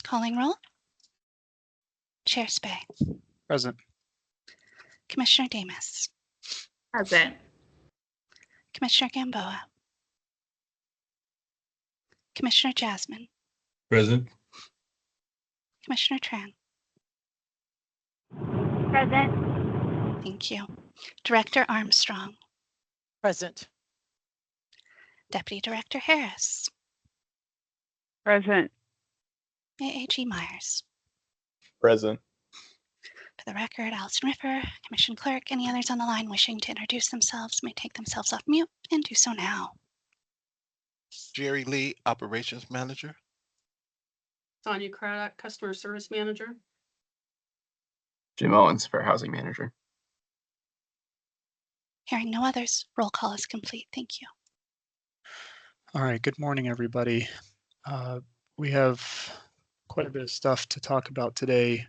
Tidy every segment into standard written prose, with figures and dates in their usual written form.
Calling roll. Chair Spey. Present. Commissioner Damas. Present. Commissioner Gamboa. Commissioner Jasmine. Present. Commissioner Tran. Present. Thank you. Director Armstrong. Present. Deputy Director Harris. Present. AAG Myers. Present. For the record, Allison Ripper, Commission Clerk. Any others on the line wishing to introduce themselves may take themselves off mute and do so now. Jerry Lee, Operations Manager. Sonia Craddock, Customer Service Manager. Jim Owens for Housing Manager. Hearing no others, roll call is complete. Thank you. All right, good morning, everybody. We have quite a bit of stuff to talk about today.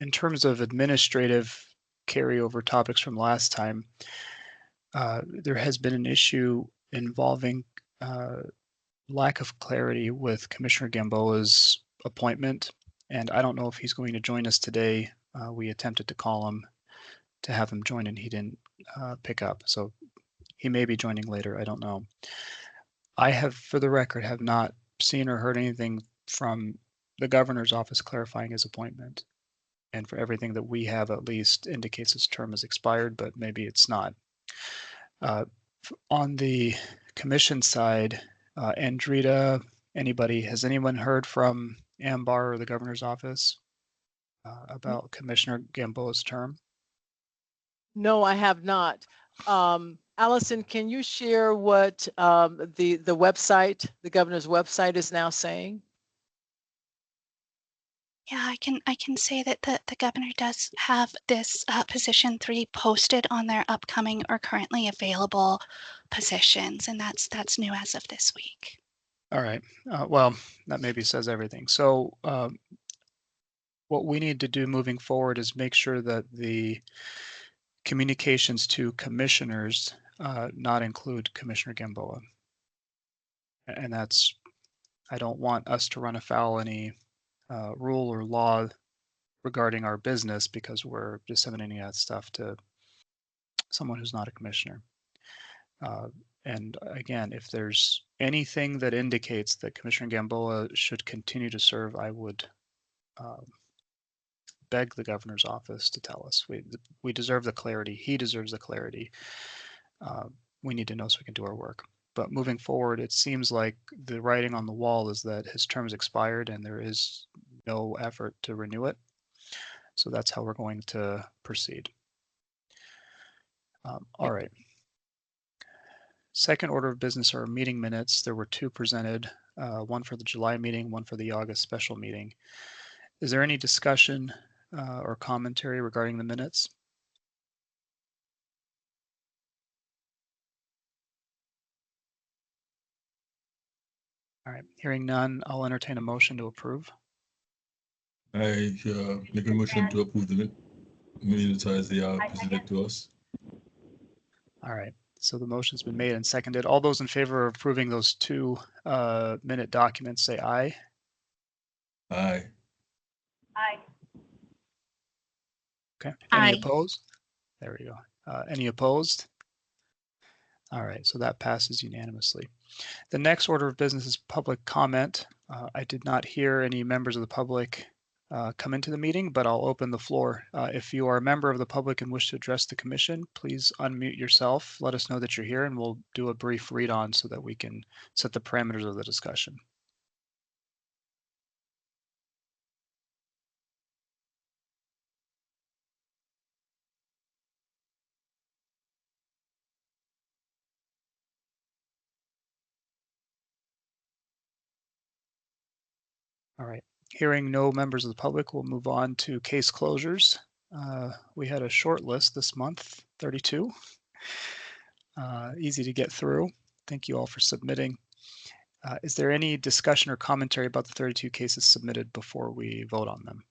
In terms of administrative carryover topics from last time, there has been an issue involving lack of clarity with Commissioner Gamboa's appointment, and I don't know if he's going to join us today. We attempted to call him to have him join and he didn't pick up, so he may be joining later. I don't know. I have, for the record, have not seen or heard anything from the governor's office clarifying his appointment. And for everything that we have, at least indicates his term is expired, but maybe it's not. On the commission side, Andrita, anybody, has anyone heard from Ambar or the governor's office about Commissioner Gamboa's term? No, I have not. Allison, can you share what the website, the governor's website, is now saying? Yeah, I can say that the governor does have this position 3 posted on their upcoming or currently available positions, and that's new as of this week. All right. Well, that maybe says everything. So what we need to do moving forward is make sure that the communications to commissioners not include Commissioner Gamboa. And that's, I don't want us to run afoul any rule or law regarding our business because we're disseminating that stuff to someone who's not a commissioner. And again, if there's anything that indicates that Commissioner Gamboa should continue to serve, I would beg the governor's office to tell us. We deserve the clarity. He deserves the clarity. We need to know so we can do our work. But moving forward, it seems like the writing on the wall is that his term is expired and there is no effort to renew it. So that's how we're going to proceed. All right. Second order of business are meeting minutes. There were 2 presented, one for the July meeting, one for the August special meeting. Is there any discussion or commentary regarding the minutes? All right, hearing none, I'll entertain a motion to approve. I make a motion to approve the minutes as they are presented to us. All right, so the motion's been made and seconded. All those in favor of approving those 2 minute documents say aye. Aye. Aye. Okay, Aye. any opposed? There we go. Any opposed? All right, so that passes unanimously. The next order of business is public comment. I did not hear any members of the public come into the meeting, but I'll open the floor. If you are a member of the public and wish to address the commission, please unmute yourself. Let us know that you're here and we'll do a brief read on so that we can set the parameters of the discussion. All right, hearing no members of the public, we'll move on to case closures. We had a short list this month, 32. Easy to get through. Thank you all for submitting. Is there any discussion or commentary about the 32 cases submitted before we vote on them?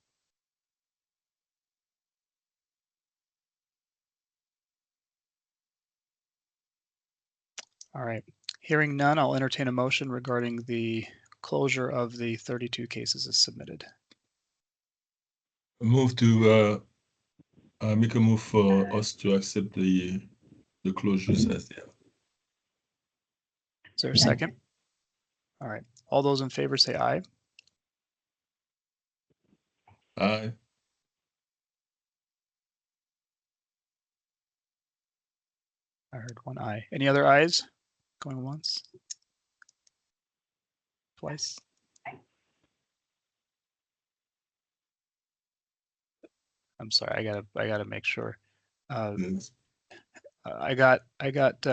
All right, hearing none, I'll entertain a motion regarding the closure of the 32 cases as submitted? I move to, make a move for us to accept the closures as they are. Is there a second? All right. All those in favor say aye. Aye. I heard one aye. Any other ayes? Going once? Twice? I'm sorry, I gotta make sure. Yes. I got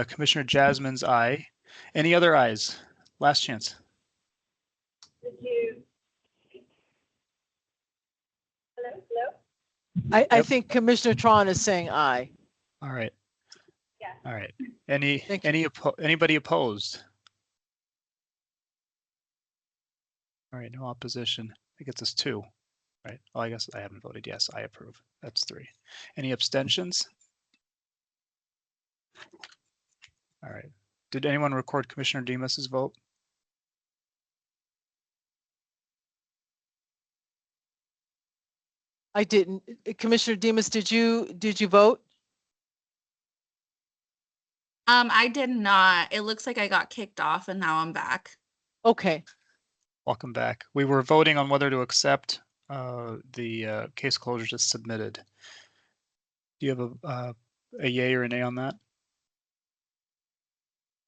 Commissioner Jasmine's aye. Any other ayes? Last chance. Did you? Hello? I Yep. think Commissioner Tron is saying aye. All right. Yeah. All right. Thank you. Anybody opposed? All right, no opposition. That gets us 2, right? Well, I guess I haven't voted yes. I approve. That's 3. Any abstentions? All right. Did anyone record Commissioner Demas's vote? I didn't. Commissioner Demas, did you vote? I did not. It looks like I got kicked off and now I'm back. Okay. Welcome back. We were voting on whether to accept the case closures as submitted. Do you have a yay or a nay on that?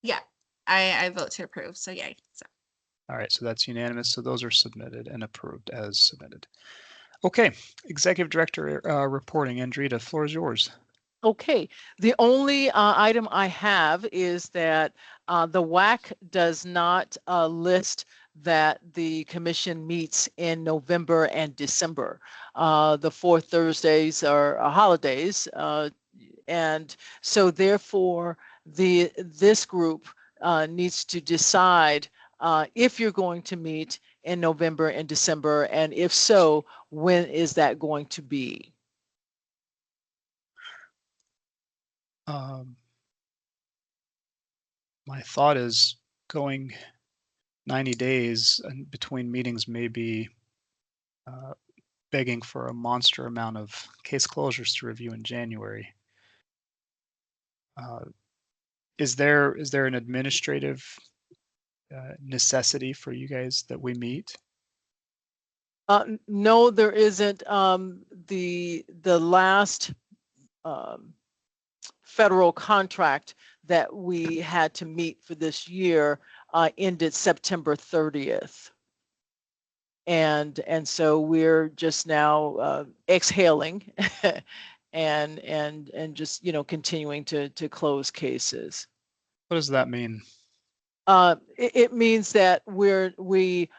Yeah, I vote to approve. So yay. So. All right, so that's unanimous. So those are submitted and approved as submitted. Okay, Executive Director reporting. Andrita, floor is yours. Okay, the only item I have is that the WAC does not list that the commission meets in November and December. The 4 Thursdays are holidays, and so therefore this group needs to decide if you're going to meet in November and December, and if so, when is that going to be? My thought is going 90 days and between meetings may be begging for a monster amount of case closures to review in January. Is there an administrative necessity for you guys that we meet? No, there isn't. The last federal contract that we had to meet for this year ended September 30th. And so we're just now exhaling and just, continuing to close cases. What does that mean? It means that we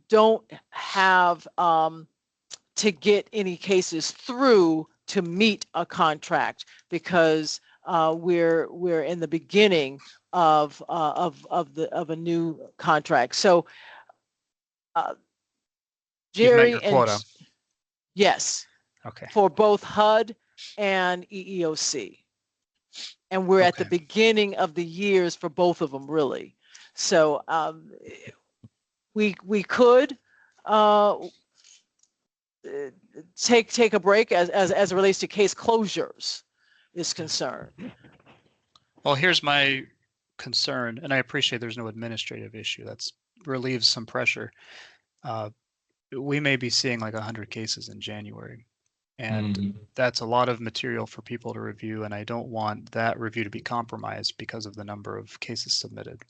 don't have to get any cases through to meet a contract because we're in the beginning of a new contract. So You've met Jerry your and quota. yes, Okay. for both HUD and EEOC. And we're at the Okay. beginning of the years for both of them, really. So we could take a break as it relates to case closures is concerned. Well, here's my concern, and I appreciate there's no administrative issue. That's relieves some pressure. We may be seeing like 100 cases in January, and that's a lot of material for people to review, and I don't want that review to be compromised because of the number of cases submitted.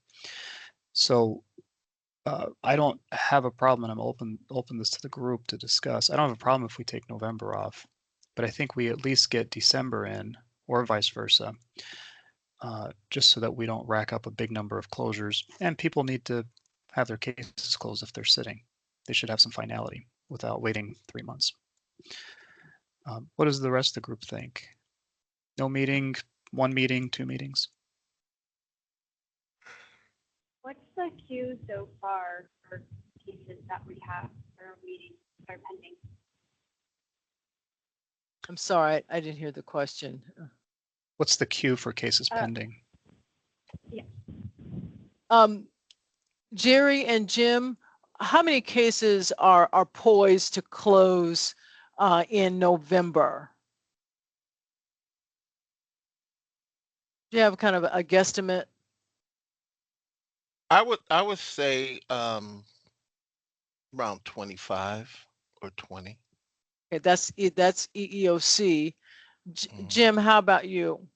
So I don't have a problem, and I'm open this to the group to discuss. I don't have a problem if we take November off, but I think we at least get December in, or vice versa, just so that we don't rack up a big number of closures. And people need to have their cases closed if they're sitting. They should have some finality without waiting 3 months. What does the rest of the group think? No meeting, 1 meeting, 2 meetings? What's the queue so far for cases that we have or meetings that are pending? I'm sorry, I didn't hear the question. What's the queue for cases pending? Yeah. Jerry and Jim, how many cases are poised to close in November? Do you have kind of a guesstimate? I would say around 25 or 20. Okay, that's EEOC. Mhm. Jim, how about you?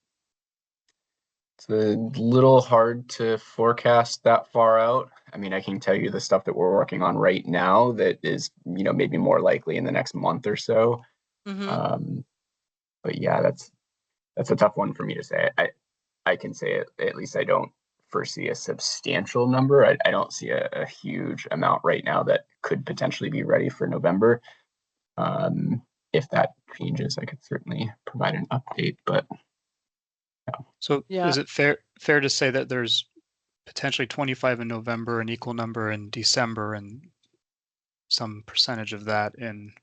It's a little hard to forecast that far out. I mean, I can tell you the stuff that we're working on right now that is, maybe more likely in the next month or so. Mm-hmm. But yeah, that's a tough one for me to say. I can say it, at least I don't foresee a substantial number. I don't see a huge amount right now that could potentially be ready for November. If that changes, I could certainly provide an update, but So Yeah. is it fair to say that there's potentially 25 in November, an equal number in December, and some percentage of that in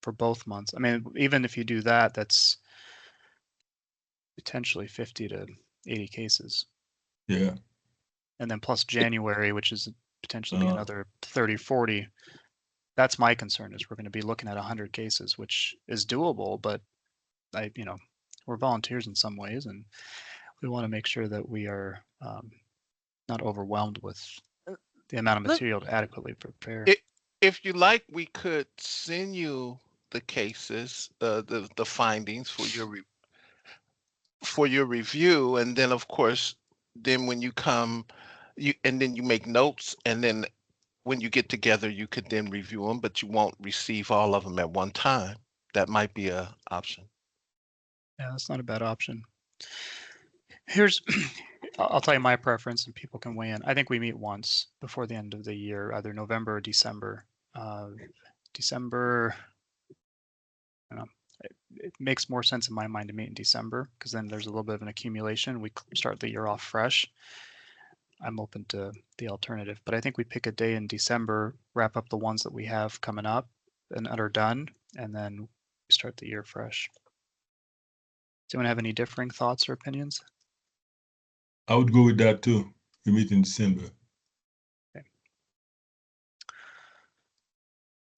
for both months? I mean, even if you do that, that's potentially 50 to 80 cases. Yeah. And then plus January, which is potentially be Uh, another 30, 40. That's my concern, is we're going to be looking at 100 cases, which is doable, but we're volunteers in some ways, and we want to make sure that we are not overwhelmed with the amount of material to adequately prepare. If you like, we could send you the cases, the findings for your review, and then of course, then when you come, then you make notes, and then when you get together, you could then review them, but you won't receive all of them at one time. That might be a option. Yeah, that's not a bad option. Here's, I'll tell you my preference, and people can weigh in. I think we meet once before the end of the year, either November or December. December, I don't know, it makes more sense in my mind to meet in December, because then there's a little bit of an accumulation. We start the year off fresh. I'm open to the alternative, but I think we pick a day in December, wrap up the ones that we have coming up and that are done, and then start the year fresh. Does anyone have any differing thoughts or opinions? I would go with that too. We meet in December. Okay.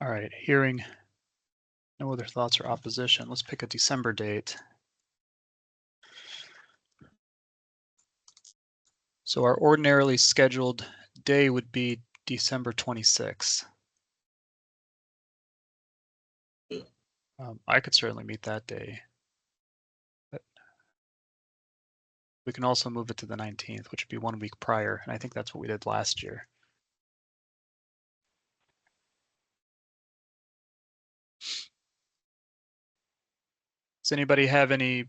All right, hearing no other thoughts or opposition, let's pick a December date. So our ordinarily scheduled day would be December 26th. I could certainly meet that day. But we can also move it to the 19th, which would be 1 week prior, and I think that's what we did last year. Does anybody have any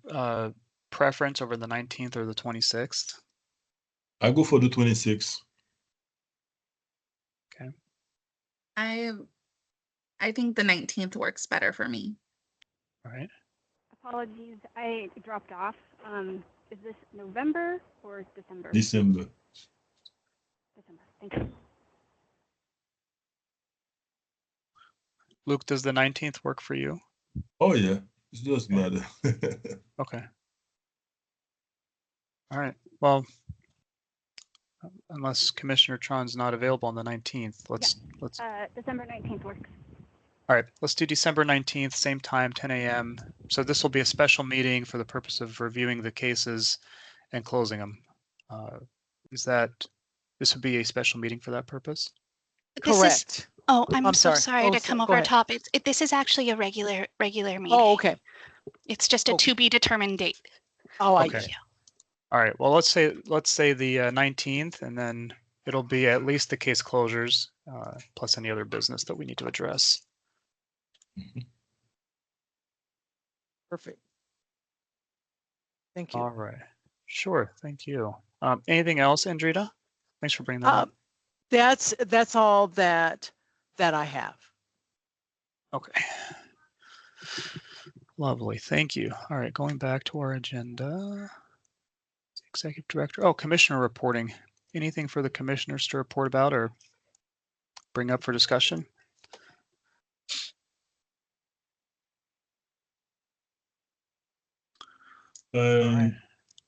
preference over the 19th or the 26th? I go for the 26th. Okay. I think the 19th works better for me. All right. Apologies, I dropped off. Is this November or December? December. December. Thank you. Luke, does the 19th work for you? Oh yeah, it doesn't matter. Okay. All right. Well, unless Commissioner Tron's not available on the 19th, let's. December 19th works. All right, let's do December 19th, same time, 10 a.m. So this will be a special meeting for the purpose of reviewing the cases and closing them. This would be a special meeting for that purpose? Correct. I'm so sorry to come over top. This is actually a regular meeting. Oh, okay. It's just a to be determined date. Oh, okay. All right. Well, let's say the 19th, and then it'll be at least the case closures plus any other business that we need to address. Perfect. Thank you. All right. Sure. Thank you. Anything else, Andrita? Thanks for bringing that up. That's all that I have. Okay. Lovely. Thank you. All right. Going back to our agenda. Executive Director. Oh, Commissioner reporting. Anything for the commissioners to report about or bring up for discussion? Right.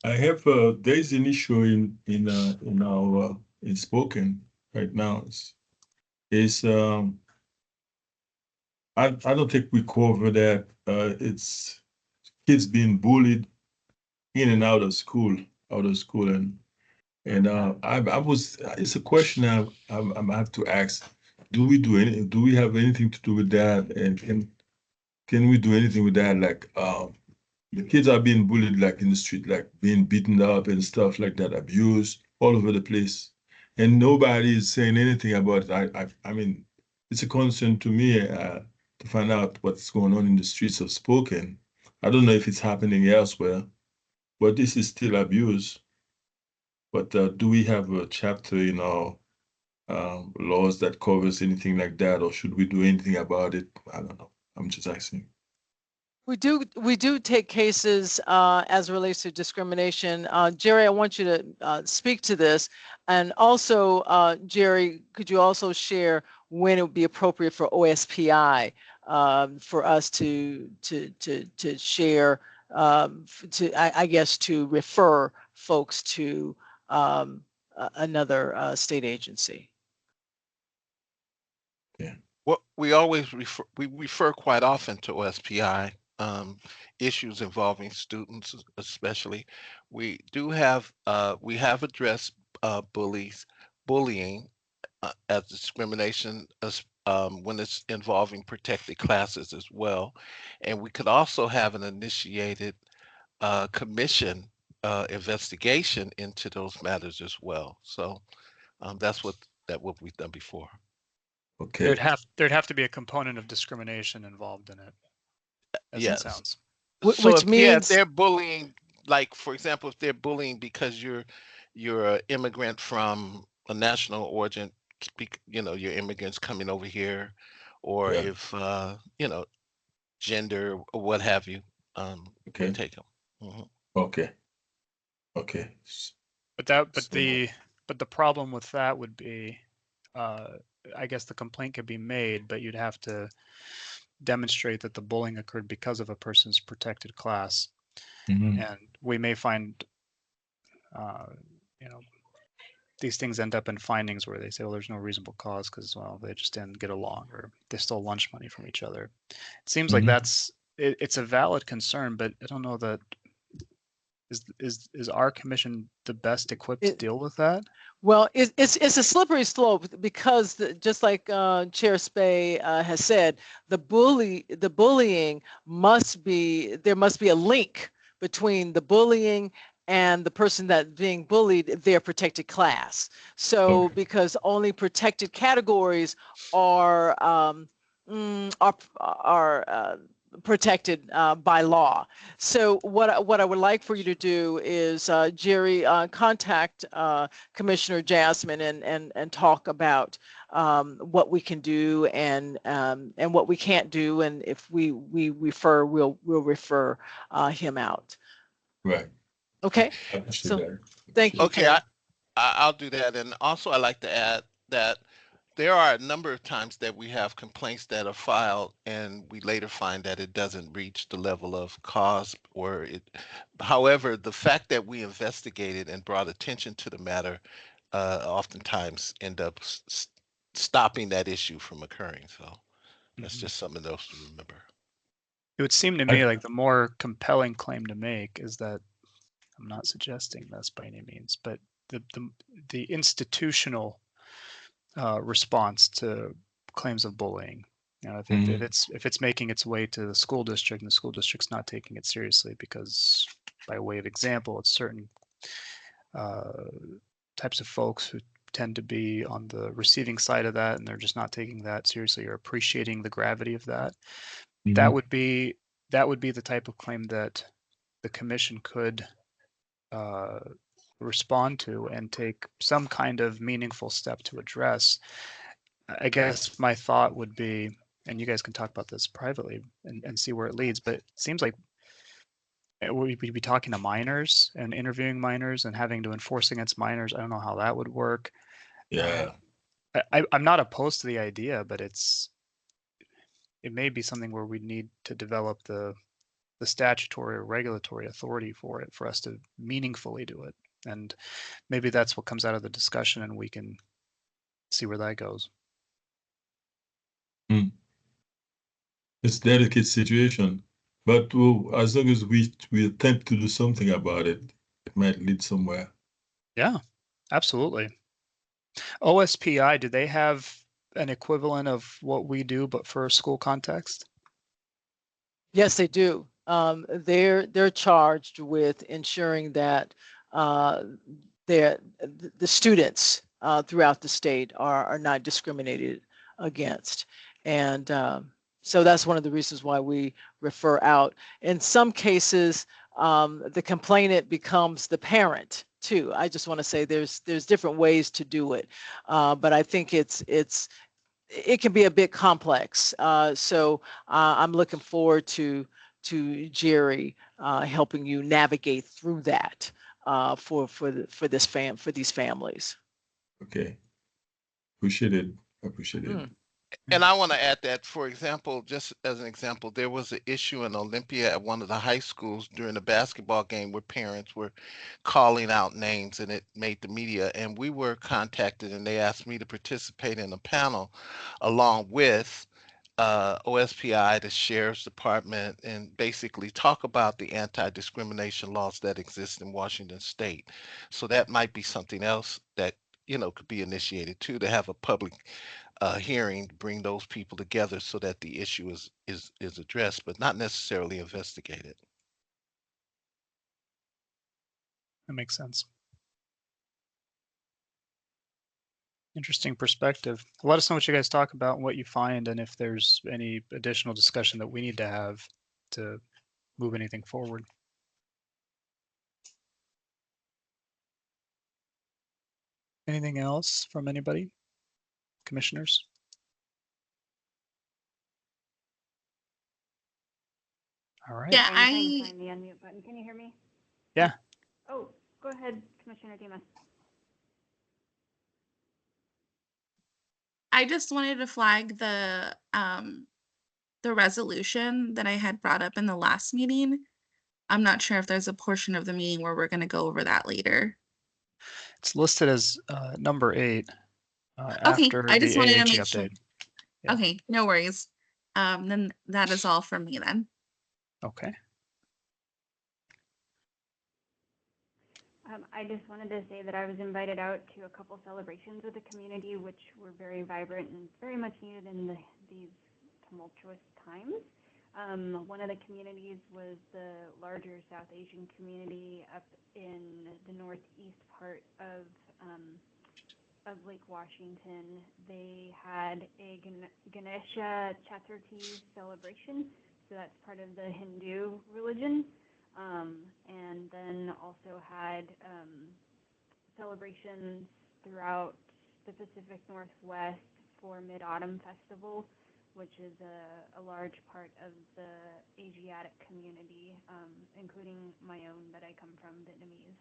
I have there's an issue in our in Spokane right now. It's I don't think we cover that. It's kids being bullied in and out of school, I was. It's a question I have to ask. Do we have anything to do with that? And can we do anything with that? Like, the kids are being bullied like in the street, like being beaten up and stuff like that, abused all over the place, and nobody is saying anything about it. I mean, it's a concern to me to find out what's going on in the streets of Spokane. I don't know if it's happening elsewhere, but this is still abuse. But do we have a chapter in our laws that covers anything like that, or should we do anything about it? I don't know. I'm just asking. We do take cases as it relates to discrimination. Jerry, I want you to speak to this. And also, Jerry, could you also share when it would be appropriate for OSPI for us to share, I guess, to refer folks to another state agency? Yeah. Well, we always refer quite often to OSPI, issues involving students, especially. We have addressed bullying as discrimination when it's involving protected classes as well, and we could also have an initiated commission investigation into those matters as well. So that's what we've done before. Okay. There'd have to be a component of discrimination involved in it, as it Yes. sounds. So Which if means they're bullying, like for example, if they're bullying because you're an immigrant from a national origin, your immigrants coming over here, or Yeah. if gender or what have you, we Okay. take them. Hmm. Okay. Okay. So, But the problem with that would be, I guess the complaint could be made, but you'd have to demonstrate that the bullying occurred because of a person's protected class. mhm. And we may find, uh, you know, these things end up in findings where they say, well, there's no reasonable cause because, well, they just didn't get along or they stole lunch money from each other. It seems like Mhm. it's a valid concern, but I don't know that is our commission the best equipped to it, deal with that? well, it's a slippery slope because just like Chair Spey has said, the bullying there must be a link between the bullying and the person that's being bullied, their protected class. So Okay. because only protected categories are protected by law. So what I would like for you to do is, Jerry, contact Commissioner Jasmine and talk about what we can do and what we can't do, and if we refer, we'll refer him out. Right. Okay. I appreciate So that. thank you, Okay, Jerry. I'll do that, and also I'd like to add that there are a number of times that we have complaints that are filed and we later find that it doesn't reach the level of cause or it. However, the fact that we investigated and brought attention to the matter oftentimes end up stopping that issue from occurring. So that's Mhm. just something else to remember. It would seem to me I, like the more compelling claim to make is that I'm not suggesting this by any means, but the institutional response to claims of bullying. You know, mhm. if it's making its way to the school district and the school district's not taking it seriously because, by way of example, it's certain uh, types of folks who tend to be on the receiving side of that and they're just not taking that seriously or appreciating the gravity of that. That Mhm. would be the type of claim that the commission could uh, respond to and take some kind of meaningful step to address. I guess my thought would be, and you guys can talk about this privately and see where it leads, but it seems like we'd be talking to minors and interviewing minors and having to enforce against minors. I don't know how that would work. Yeah. I'm not opposed to the idea, but it may be something where we need to develop the statutory or regulatory authority for it for us to meaningfully do it. And maybe that's what comes out of the discussion, and we can see where that goes. It's a delicate situation, but as long as we attempt to do something about it, it might lead somewhere. Yeah, absolutely. OSPI, do they have an equivalent of what we do, but for a school context? Yes, they do. They're charged with ensuring that the students throughout the state are not discriminated against. And so that's one of the reasons why we refer out. In some cases, the complainant becomes the parent too. I just want to say there's different ways to do it, but I think it can be a bit complex. So I'm looking forward to Jerry helping you navigate through that for these families. Okay. Appreciate it. Appreciate it. And I want to add that, for example, just as an example, there was an issue in Olympia at one of the high schools during a basketball game where parents were calling out names, and it made the media. And we were contacted, and they asked me to participate in a panel along with OSPI, the Sheriff's Department, and basically talk about the anti-discrimination laws that exist in Washington State. So that might be something else that could be initiated too, to have a public hearing to bring those people together so that the issue is addressed, but not necessarily investigated. That makes sense. Interesting perspective. Let us know what you guys talk about and what you find, and if there's any additional discussion that we need to have to move anything forward. Anything else from anybody? Commissioners? All right. Yeah, I'm trying to find the unmute button. Can you hear me? Yeah. Oh, go ahead, Commissioner Demas. I just wanted to flag the resolution that I had brought up in the last meeting. I'm not sure if there's a portion of the meeting where we're going to go over that later. It's listed as number 8 Okay, after I just the wanted to AAG make sure. update. Yeah. Okay, no worries. Then that is all from me then. Okay. I just wanted to say that I was invited out to a couple celebrations with the community, which were very vibrant and very much needed in these tumultuous times. One of the communities was the larger South Asian community up in the northeast part of Lake Washington. They had a Ganesha Chaturthi celebration, so that's part of the Hindu religion. And then also had celebrations throughout the Pacific Northwest for Mid-Autumn Festival, which is a large part of the Asiatic community, including my own that I come from, Vietnamese.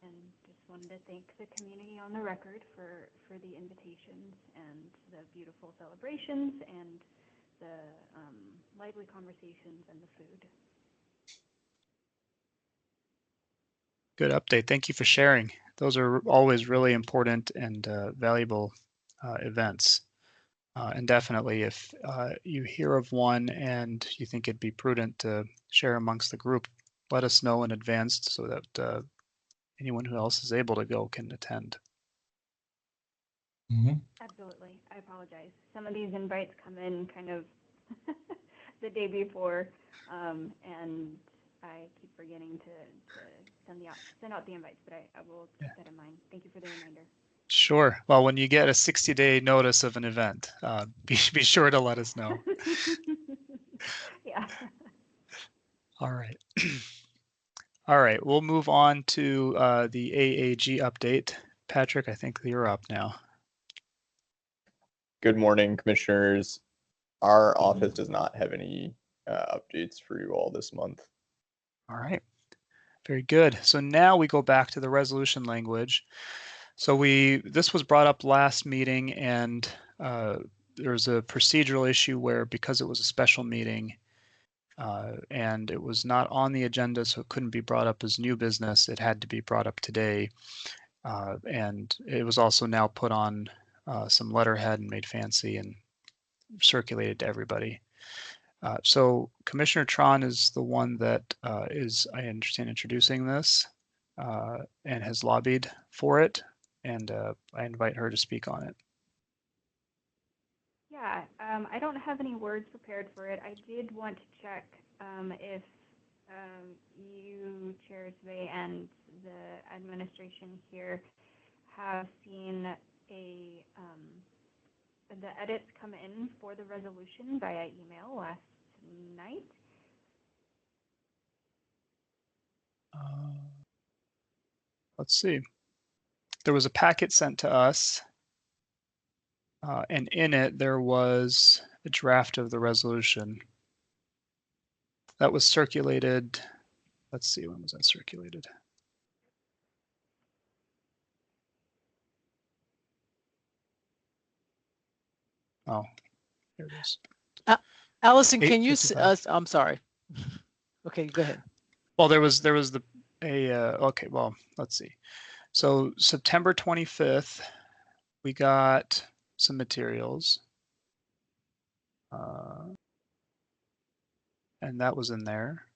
And just wanted to thank the community on the record for the invitations and the beautiful celebrations and the lively conversations and the food. Good update. Thank you for sharing. Those are always really important and valuable events. And definitely, if you hear of one and you think it'd be prudent to share amongst the group, let us know in advance so that anyone who else is able to go can attend. Absolutely. I apologize. Some of these invites come in kind of the day before, and I keep forgetting to send out the invites, but I will keep that in mind. Thank you for the reminder. Sure. Well, when you get a 60-day notice of an event, be sure to let us know. Yeah. All right. All right. We'll move on to the AAG update. Patrick, I think you're up now. Good morning, commissioners. Our office does not have any updates for you all this month. All right. Very good. So now we go back to the resolution language. So this was brought up last meeting, and there's a procedural issue where, because it was a special meeting, and it was not on the agenda, so it couldn't be brought up as new business. It had to be brought up today. And it was also now put on some letterhead and made fancy and circulated to everybody. So Commissioner Tron is the one that is, I understand, introducing this and has lobbied for it. And I invite her to speak on it. Yeah, I don't have any words prepared for it. I did want to check if you, Chair Zwe, and the administration here have seen the edits come in for the resolution via email last night. Let's see. There was a packet sent to us, and in it there was a draft of the resolution that was circulated. Let's see, when was that circulated? Oh, here it is. Allison, can you? 8:55. I'm sorry. Okay, go ahead. Well, there was okay. Well, let's see. So September 25th, we got some materials, and that was in there.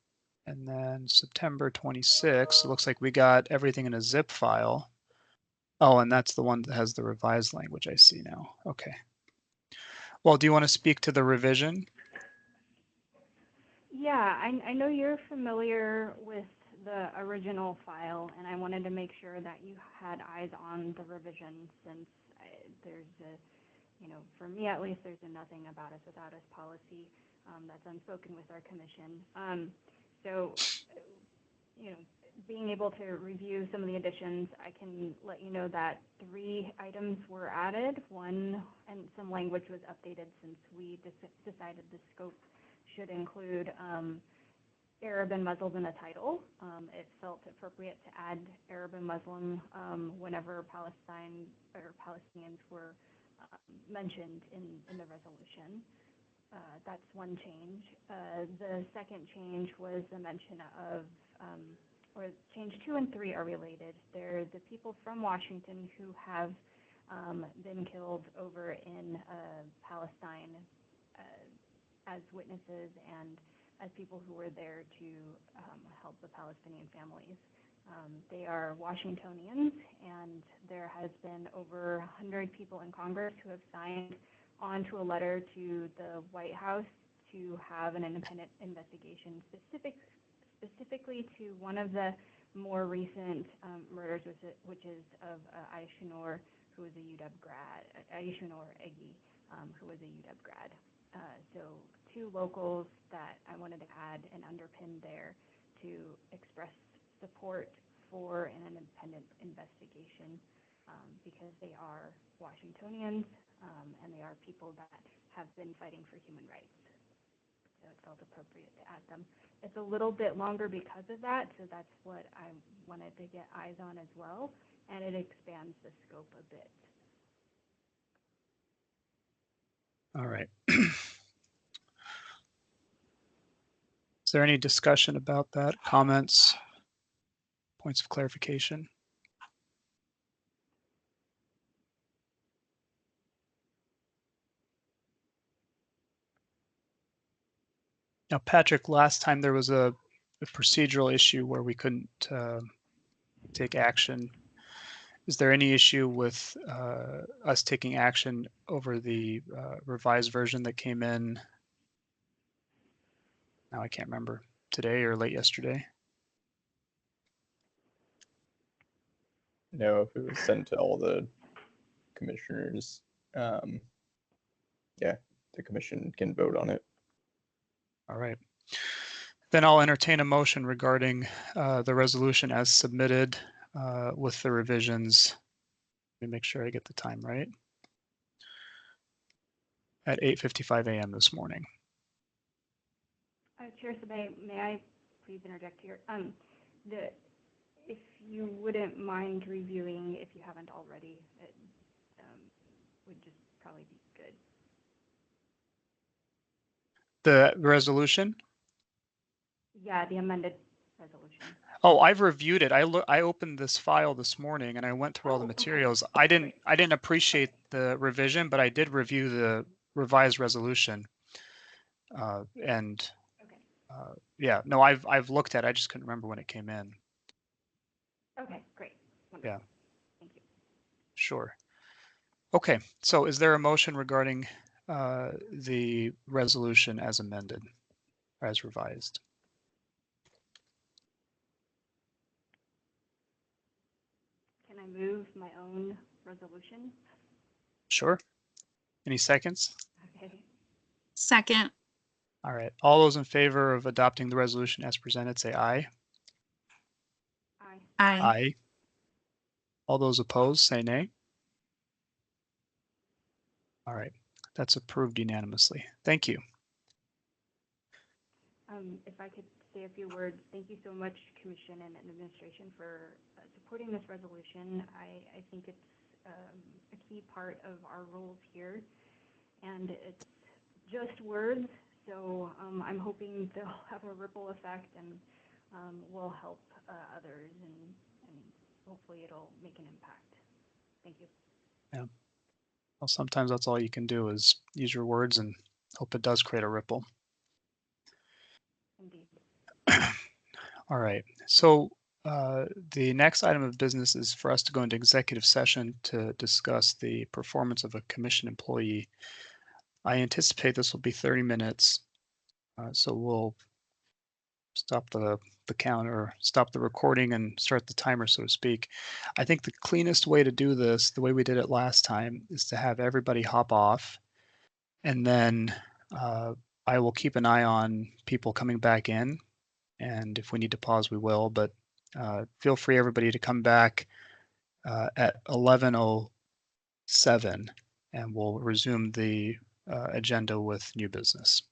And then September 26th, it looks like we got everything in a zip file. Oh, and that's the one that has the revised language I see now. Okay. Well, do you want to speak to the revision? Yeah, I know you're familiar with the original file, and I wanted to make sure that you had eyes on the revision since there's a, you know, for me at least, there's a nothing about us without us policy that's unspoken with our commission. So, you know, being able to review some of the additions, I can let you know that 3 items were added. One, and some language was updated since we decided the scope should include Arab and Muslim in the title. It felt appropriate to add Arab and Muslim whenever Palestine or Palestinians were mentioned in the resolution. That's one change. The second change was the mention of, or change 2 and 3 are related. They're the people from Washington who have been killed over in Palestine as witnesses and as people who were there to help the Palestinian families. They are Washingtonians, and there has been over 100 people in Congress who have signed onto a letter to the White House to have an independent investigation specifically to one of the more recent murders, which is of Aisha who was a UW grad, Aisha Eggy, who was a UW grad. So 2 locals that I wanted to add and underpin there to express support for an independent investigation because they are Washingtonians and they are people that have been fighting for human rights. So it felt appropriate to add them. It's a little bit longer because of that, so that's what I wanted to get eyes on as well, and it expands the scope a bit. All right. Is there any discussion about that? Comments? Points of clarification? Now, Patrick, last time there was a procedural issue where we couldn't take action. Is there any issue with us taking action over the revised version that came in? Now I can't remember, today or late yesterday. No, if it was sent to all the commissioners, yeah, the commission can vote on it. All right. Then I'll entertain a motion regarding the resolution as submitted with the revisions. Let me make sure I get the time right. At 8:55 a.m. this morning. Chair Sabay, may I please interject here? If you wouldn't mind reviewing, if you haven't already, it would just probably be good. The resolution? Yeah, the amended resolution. Oh, I've reviewed it. I opened this file this morning and I went through all the Oh, okay. materials. I didn't appreciate the revision, but I did review the revised resolution. And Okay. yeah, no, I've looked at it. I just couldn't remember when it came in. Okay, great. Wonderful. Yeah. Thank you. Sure. Okay, so is there a motion regarding the resolution as amended, or as revised? Can I move my own resolution? Sure. Any seconds? Okay. Second. All right. All those in favor of adopting the resolution as presented, say aye. Aye. Aye. Aye. All those opposed, say nay. All right. That's approved unanimously. Thank you. If I could say a few words, thank you so much, Commission and Administration, for supporting this resolution. I think it's a key part of our roles here, and it's just words, so I'm hoping they'll have a ripple effect and will help others, and hopefully it'll make an impact. Thank you. Yeah. Well, sometimes that's all you can do is use your words and hope it does create a ripple. Indeed. All right. So the next item of business is for us to go into executive session to discuss the performance of a commission employee. I anticipate this will be 30 minutes. So we'll stop the counter, stop the recording and start the timer, so to speak. I think the cleanest way to do this, the way we did it last time, is to have everybody hop off, and then I will keep an eye on people coming back in, and if we need to pause, we will, but feel free, everybody, to come back at 11:07, and we'll resume the agenda with new business.